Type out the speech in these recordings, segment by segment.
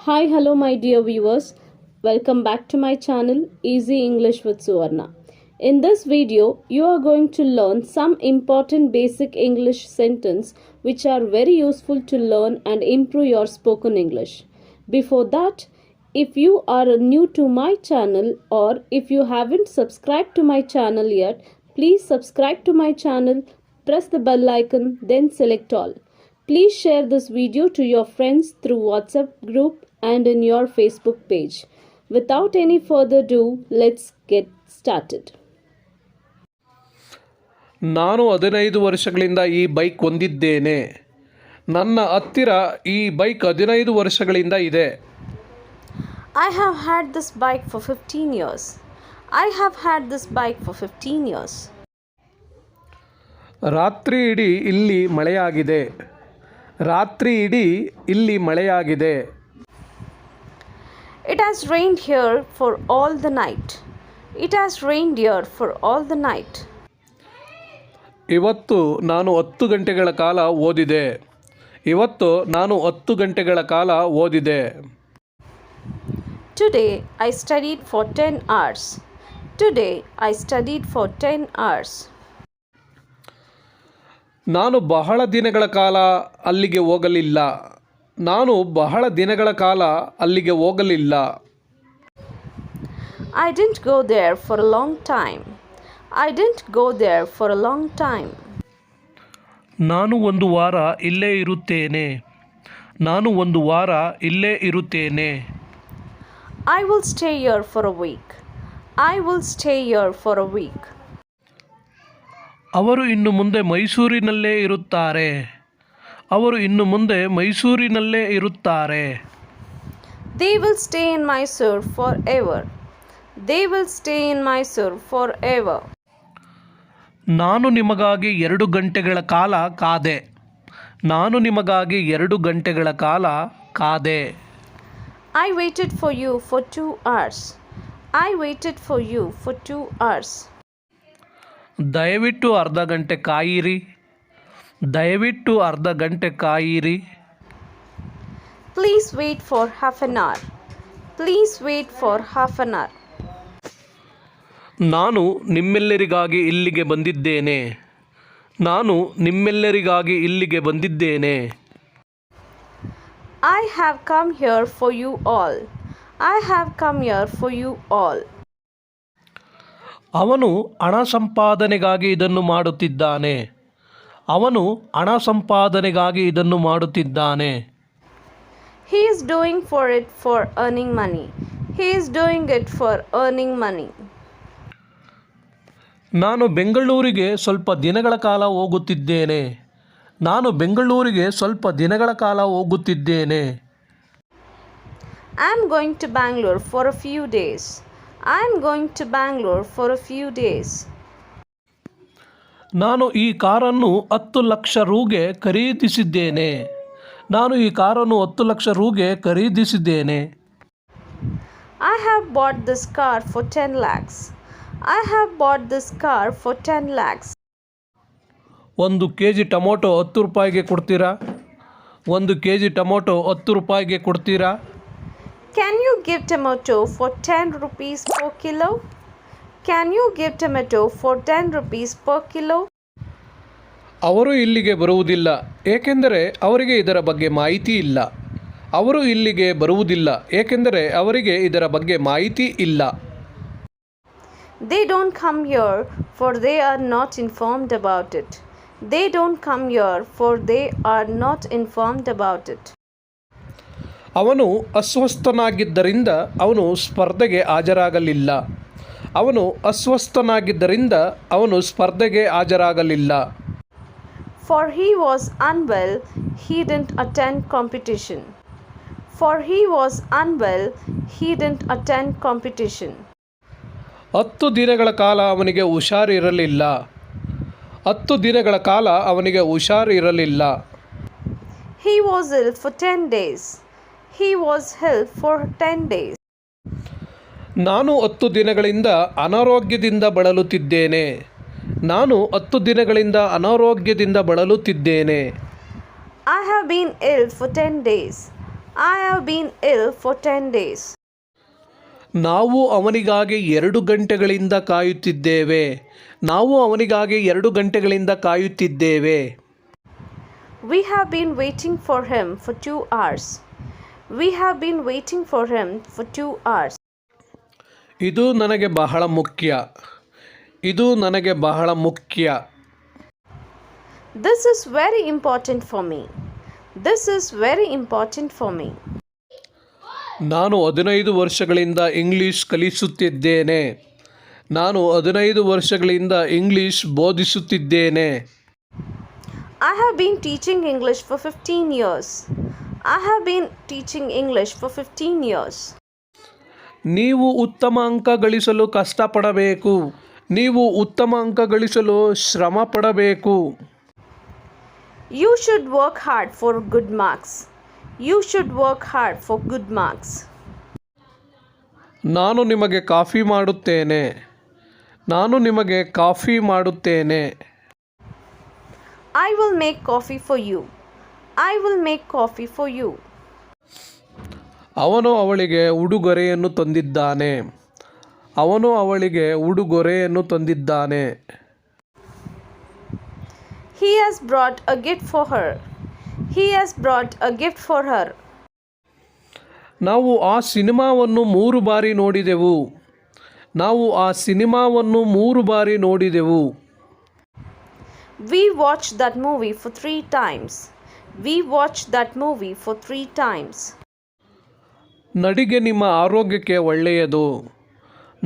Hi, hello, my dear viewers. Welcome back to my channel Easy English with Suvarna. In this video, you are going to learn some important basic English sentence which are very useful to learn and improve your spoken English. Before that, if you are new to my channel or if you haven't subscribed to my channel yet, please subscribe to my channel, press the bell icon, then select all. Please share this video to your friends through WhatsApp group and in your Facebook page. Without any further ado, let's get started. ನಾನು 15 ವರ್ಷಗಳಿಂದ ಈ bike ಹೊಂದಿದ್ದೇನೆ. ನನ್ನ ಹತ್ತಿರ ಈ bike 15 ವರ್ಷಗಳಿಂದ ಇದೆ. I have had this bike for 15 years. I have had this bike for 15 years. ರಾತ್ರಿ ಇಡೀ ಇಲ್ಲಿ ಮಳೆಯಾಗಿದೆ. ರಾತ್ರಿ ಇಡೀ ಇಲ್ಲಿ ಮಳೆಯಾಗಿದೆ. It has rained here for all the night. It has rained here for all the night. ಇವತ್ತು ನಾನು 10 ಗಂಟೆಗಳ ಕಾಲ ಓದಿದೆ. ಇವತ್ತು ನಾನು 10 ಗಂಟೆಗಳ ಕಾಲ ಓದಿದೆ. Today I studied for 10 hours. Today I studied for 10 hours. ನಾನು ಬಹಳ ದಿನಗಳ ಕಾಲ ಅಲ್ಲಿಗೆ ಹೋಗಲಿಲ್ಲ. ನಾನು ಬಹಳ ದಿನಗಳ ಕಾಲ ಅಲ್ಲಿಗೆ ಹೋಗಲಿಲ್ಲ. I didn't go there for a long time. I didn't go there for a long time. ನಾನು ಒಂದು ವಾರ ಇಲ್ಲೇ ಇರುತ್ತೇನೆ. ನಾನು ಒಂದು ವಾರ ಇಲ್ಲೇ ಇರುತ್ತೇನೆ. I will stay here for a week. I will stay here for a week. ಅವರು ಇನ್ನು ಮುಂದೆ ಮೈಸೂರಿನಲ್ಲೇ ಇರುತ್ತಾರೆ. ಅವರು ಇನ್ನು ಮುಂದೆ ಮೈಸೂರಿನಲ್ಲೇ ಇರುತ್ತಾರೆ. They will stay in Mysore forever. They will stay in Mysore forever. ನಾನು ನಿಮಗಾಗಿ 2 ಗಂಟೆಗಳ ಕಾಲ ಕಾದೆ. ನಾನು ನಿಮಗಾಗಿ 2 ಗಂಟೆಗಳ ಕಾಲ ಕಾದೆ. I waited for you for 2 hours. I waited for you for 2 hours. ದಯವಿಟ್ಟು ಅರ್ಧ ಗಂಟೆ ಕಾಯಿರಿ. ದಯವಿಟ್ಟು ಅರ್ಧ ಗಂಟೆ ಕಾಯಿರಿ. Please wait for half an hour. Please wait for half an hour. ನಾನು ನಿಮ್ಮೆಲ್ಲರಿಗಾಗಿ ಇಲ್ಲಿಗೆ ಬಂದಿದ್ದೇನೆ. ನಾನು ನಿಮ್ಮೆಲ್ಲರಿಗಾಗಿ ಇಲ್ಲಿಗೆ ಬಂದಿದ್ದೇನೆ. I have come here for you all. I have come here for you all. ಅವನು ಹಣ ಸಂಪಾದನೆಗಾಗಿ ಇದನ್ನು ಮಾಡುತ್ತಿದ್ದಾನೆ. ಅವನು ಹಣ ಸಂಪಾದನೆಗಾಗಿ ಇದನ್ನು ಮಾಡುತ್ತಿದ್ದಾನೆ. He is doing for it for earning money. He is doing it for earning money. ನಾನು ಬೆಂಗಳೂರಿಗೆ ಸ್ವಲ್ಪ ದಿನಗಳ ಕಾಲ ಹೋಗುತ್ತಿದ್ದೇನೆ. ನಾನು ಬೆಂಗಳೂರಿಗೆ ಸ್ವಲ್ಪ ದಿನಗಳ ಕಾಲ ಹೋಗುತ್ತಿದ್ದೇನೆ. I am going to Bangalore for a few days. I am going to Bangalore for a few days. ನಾನು ಈ ಕಾರನ್ನು 10 ಲಕ್ಷ ರೂಗೆ ಖರೀದಿಸಿದ್ದೇನೆ. ನಾನು ಈ ಕಾರನ್ನು 10 lakh ರೂಗೆ ಖರೀದಿಸಿದ್ದೇನೆ. I have bought this car for 10 lakhs. I have bought this car for 10 lakhs. 1 KG tomato 10 ರೂಪಾಯಿಗೆ ಕೊಡ್ತೀರಾ? 1 KG tomato 10 ರೂಪಾಯಿಗೆ ಕೊಡ್ತೀರಾ? Can you give tomato for 10 rupees per kilo? Can you give tomato for 10 rupees per kilo? ಅವರು ಇಲ್ಲಿಗೆ ಬರುವುದಿಲ್ಲ ಏಕೆಂದರೆ ಅವರಿಗೆ ಇದರ ಬಗ್ಗೆ ಮಾಹಿತಿ ಇಲ್ಲ. ಅವರು ಇಲ್ಲಿಗೆ ಬರುವುದಿಲ್ಲ ಏಕೆಂದರೆ ಅವರಿಗೆ ಇದರ ಬಗ್ಗೆ ಮಾಹಿತಿ ಇಲ್ಲ. They don't come here for they are not informed about it. They don't come here for they are not informed about it. ಅವನು ಅಸ್ವಸ್ಥನಾಗಿದ್ದರಿಂದ ಅವನು ಸ್ಪರ್ಧೆಗೆ ಹಾಜರಾಗಲಿಲ್ಲ. ಅವನು ಅಸ್ವಸ್ಥನಾಗಿದ್ದರಿಂದ ಅವನು ಸ್ಪರ್ಧೆಗೆ ಹಾಜರಾಗಲಿಲ್ಲ. For he was unwell, he didn't attend competition. For he was unwell, he didn't attend competition. 10 ದಿನಗಳ ಕಾಲ ಅವನಿಗೆ ಹುಷಾರಿರಲಿಲ್ಲ. 10 ದಿನಗಳ ಕಾಲ ಅವನಿಗೆ ಹುಷಾರಿರಲಿಲ್ಲ. He was ill for 10 days. He was ill for 10 days. ನಾನು 10 ದಿನಗಳಿಂದ ಅನಾರೋಗ್ಯದಿಂದ ಬಳಲುತ್ತಿದ್ದೇನೆ. ನಾನು 10 ದಿನಗಳಿಂದ ಅನಾರೋಗ್ಯದಿಂದ ಬಳಲುತ್ತಿದ್ದೇನೆ. I have been ill for 10 days. I have been ill for 10 days. ನಾವು ಅವನಿಗಾಗಿ 2 ಗಂಟೆಗಳಿಂದ ಕಾಯುತ್ತಿದ್ದೇವೆ. ನಾವು ಅವನಿಗಾಗಿ 2 ಗಂಟೆಗಳಿಂದ ಕಾಯುತ್ತಿದ್ದೇವೆ. We have been waiting for him for 2 hours. We have been waiting for him for 2 hours. ಇದು ನನಗೆ ಬಹಳ ಮುಖ್ಯ. ಇದು ನನಗೆ ಬಹಳ ಮುಖ್ಯ. This is very important for me. This is very important for me. ನಾನು 15 ವರ್ಷಗಳಿಂದ ಇಂಗ್ಲಿಷ್ ಕಲಿಸುತ್ತಿದ್ದೇನೆ. ನಾನು 15 ವರ್ಷಗಳಿಂದ English ಬೋಧಿಸುತ್ತಿದ್ದೇನೆ. I have been teaching English for 15 years. I have been teaching English for 15 years. ನೀವು ಉತ್ತಮ ಅಂಕ ಗಳಿಸಲು ಕಷ್ಟಪಡಬೇಕು. ನೀವು ಉತ್ತಮ ಅಂಕ ಗಳಿಸಲು ಶ್ರಮ ಪಡಬೇಕು. You should work hard for good marks. You should work hard for good marks. ನಾನು ನಿಮಗೆ ಕಾಫಿ ಮಾಡುತ್ತೇನೆ. ನಾನು ನಿಮಗೆ ಕಾಫಿ ಮಾಡುತ್ತೇನೆ. I will make coffee for you. I will make coffee for you. ಅವನು ಅವಳಿಗೆ ಉಡುಗೊರೆಯನ್ನು ತಂದಿದ್ದಾನೆ. ಅವನು ಅವಳಿಗೆ ಉಡುಗೊರೆಯನ್ನು ತಂದಿದ್ದಾನೆ. He has brought a gift for her. He has brought a gift for her. ನಾವು ಆ ಸಿನಿಮಾವನ್ನು 3 ಬಾರಿ ನೋಡಿದೆವು. ನಾವು ಆ ಸಿನಿಮಾವನ್ನು 3 ಬಾರಿ ನೋಡಿದೆವು. We watched that movie for 3 times. We watched that movie for 3 times. ನಡಿಗೆ ನಿಮ್ಮ ಆರೋಗ್ಯಕ್ಕೆ ಒಳ್ಳೆಯದು.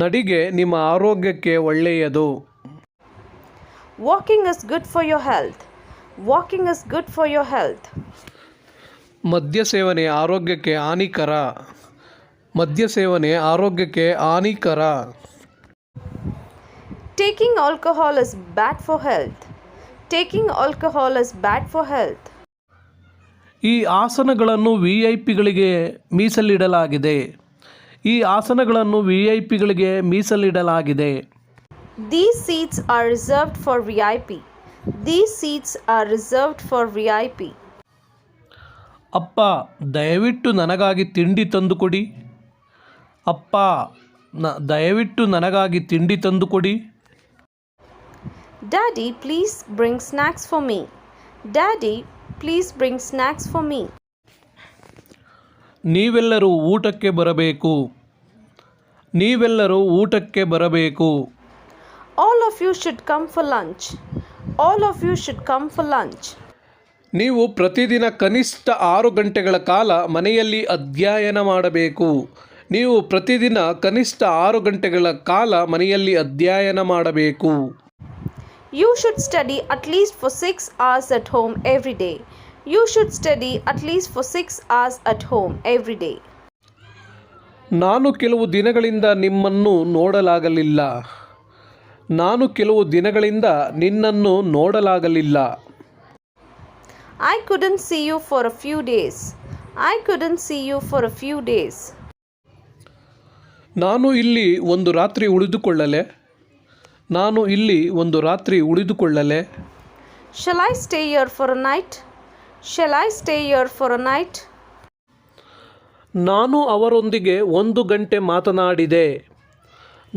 ನಡಿಗೆ ನಿಮ್ಮ ಆರೋಗ್ಯಕ್ಕೆ ಒಳ್ಳೆಯದು. Walking is good for your health. Walking is good for your health. ಮದ್ಯ ಸೇವನೆ ಆರೋಗ್ಯಕ್ಕೆ ಹಾನಿಕರ. ಮದ್ಯ ಸೇವನೆ ಆರೋಗ್ಯಕ್ಕೆ ಹಾನಿಕರ. Taking alcohol is bad for health. Taking alcohol is bad for health. ಈ ಆಸನಗಳನ್ನು ವಿಐಪಿಗಳಿಗೆ ಮೀಸಲಿಡಲಾಗಿದೆ. ಈ ಆಸನಗಳನ್ನು ವಿಐಪಿಗಳಿಗೆ ಮೀಸಲಿಡಲಾಗಿದೆ. These seats are reserved for VIP. These seats are reserved for VIP. ಅಪ್ಪ ದಯವಿಟ್ಟು ನನಗಾಗಿ ತಿಂಡಿ ತಂದುಕೊಡಿ. ಅಪ್ಪ ದಯವಿಟ್ಟು ನನಗಾಗಿ ತಿಂಡಿ ತಂದುಕೊಡಿ. Daddy, please bring snacks for me. Daddy, please bring snacks for me. ನೀವೆಲ್ಲರೂ ಊಟಕ್ಕೆ ಬರಬೇಕು. ನೀವೆಲ್ಲರೂ ಊಟಕ್ಕೆ ಬರಬೇಕು. All of you should come for lunch. All of you should come for lunch. ನೀವು ಪ್ರತಿದಿನ ಕನಿಷ್ಠ 6 ಗಂಟೆಗಳ ಕಾಲ ಮನೆಯಲ್ಲಿ ಅಧ್ಯಯನ ಮಾಡಬೇಕು. ನೀವು ಪ್ರತಿದಿನ ಕನಿಷ್ಠ 6 ಗಂಟೆಗಳ ಕಾಲ ಮನೆಯಲ್ಲಿ ಅಧ್ಯಯನ ಮಾಡಬೇಕು. You should study at least for 6 hours at home every day. You should study at least for 6 hours at home every day. ನಾನು ಕೆಲವು ದಿನಗಳಿಂದ ನಿಮ್ಮನ್ನು ನೋಡಲಾಗಲಿಲ್ಲ. ನಾನು ಕೆಲವು ದಿನಗಳಿಂದ ನಿನ್ನನ್ನು ನೋಡಲಾಗಲಿಲ್ಲ. I couldn't see you for a few days. I couldn't see you for a few days. ನಾನು ಇಲ್ಲಿ ಒಂದು ರಾತ್ರಿ ಉಳಿದುಕೊಳ್ಳಲೆ. ನಾನು ಇಲ್ಲಿ ಒಂದು ರಾತ್ರಿ ಉಳಿದುಕೊಳ್ಳಲೆ. Shall I stay here for a night? Shall I stay here for a night? ನಾನು ಅವರೊಂದಿಗೆ 1 ಗಂಟೆ ಮಾತನಾಡಿದೆ.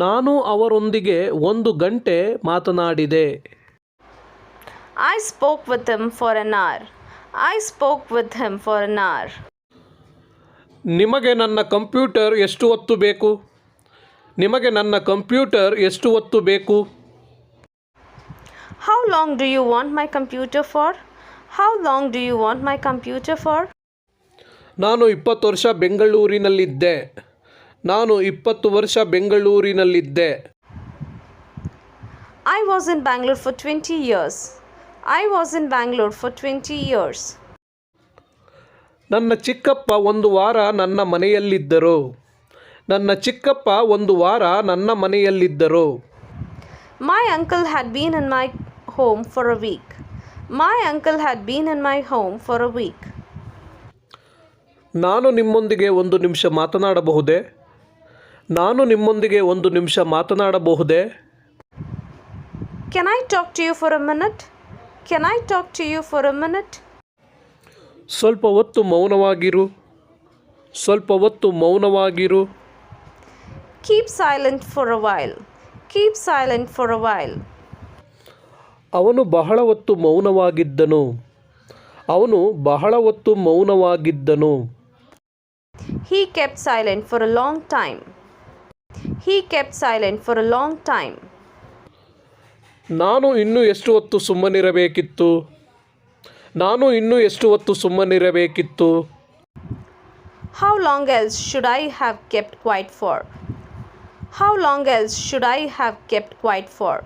ನಾನು ಅವರೊಂದಿಗೆ 1 ಗಂಟೆ ಮಾತನಾಡಿದೆ. I spoke with him for an hour. I spoke with him for an hour. ನಿಮಗೆ ನನ್ನ ಕಂಪ್ಯೂಟರ್ ಎಷ್ಟು ಹೊತ್ತು ಬೇಕು? ನಿಮಗೆ ನನ್ನ ಕಂಪ್ಯೂಟರ್ ಎಷ್ಟು ಹೊತ್ತು ಬೇಕು? How long do you want my computer for? How long do you want my computer for? ನಾನು 20 ವರ್ಷ ಬೆಂಗಳೂರಿನಲ್ಲಿದ್ದೆ. ನಾನು 20 ವರ್ಷ ಬೆಂಗಳೂರಿನಲ್ಲಿದ್ದೆ. I was in Bangalore for 20 years. I was in Bangalore for 20 years. ನನ್ನ ಚಿಕ್ಕಪ್ಪ 1 ವಾರ ನನ್ನ ಮನೆಯಲ್ಲಿದ್ದರು. ನನ್ನ ಚಿಕ್ಕಪ್ಪ 1 ವಾರ ನನ್ನ ಮನೆಯಲ್ಲಿದ್ದರು. My uncle had been in my home for a week. My uncle had been in my home for a week. ನಾನು ನಿಮ್ಮೊಂದಿಗೆ 1 ನಿಮಿಷ ಮಾತನಾಡಬಹುದೇ? ನಾನು ನಿಮ್ಮೊಂದಿಗೆ 1 ನಿಮಿಷ ಮಾತನಾಡಬಹುದೇ? Can I talk to you for a minute? Can I talk to you for a minute? ಸ್ವಲ್ಪ ಹೊತ್ತು ಮೌನವಾಗಿರು. ಸ್ವಲ್ಪ ಹೊತ್ತು ಮೌನವಾಗಿರು. Keep silent for a while. Keep silent for a while. ಅವನು ಬಹಳ ಹೊತ್ತು ಮೌನವಾಗಿದ್ದನು. ಅವನು ಬಹಳ ಹೊತ್ತು ಮೌನವಾಗಿದ್ದನು. He kept silent for a long time. He kept silent for a long time. ನಾನು ಇನ್ನೂ ಎಷ್ಟು ಹೊತ್ತು ಸುಮ್ಮನಿರಬೇಕಿತ್ತು. ನಾನು ಇನ್ನೂ ಎಷ್ಟು ಹೊತ್ತು ಸುಮ್ಮನಿರಬೇಕಿತ್ತು. How long else should I have kept quiet for? How long else should I have kept quiet for?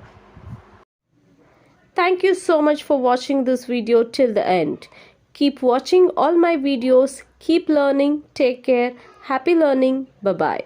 Thank you so much for watching this video till the end. Keep watching all my videos. Keep learning. Take care. Happy learning. Bye-bye.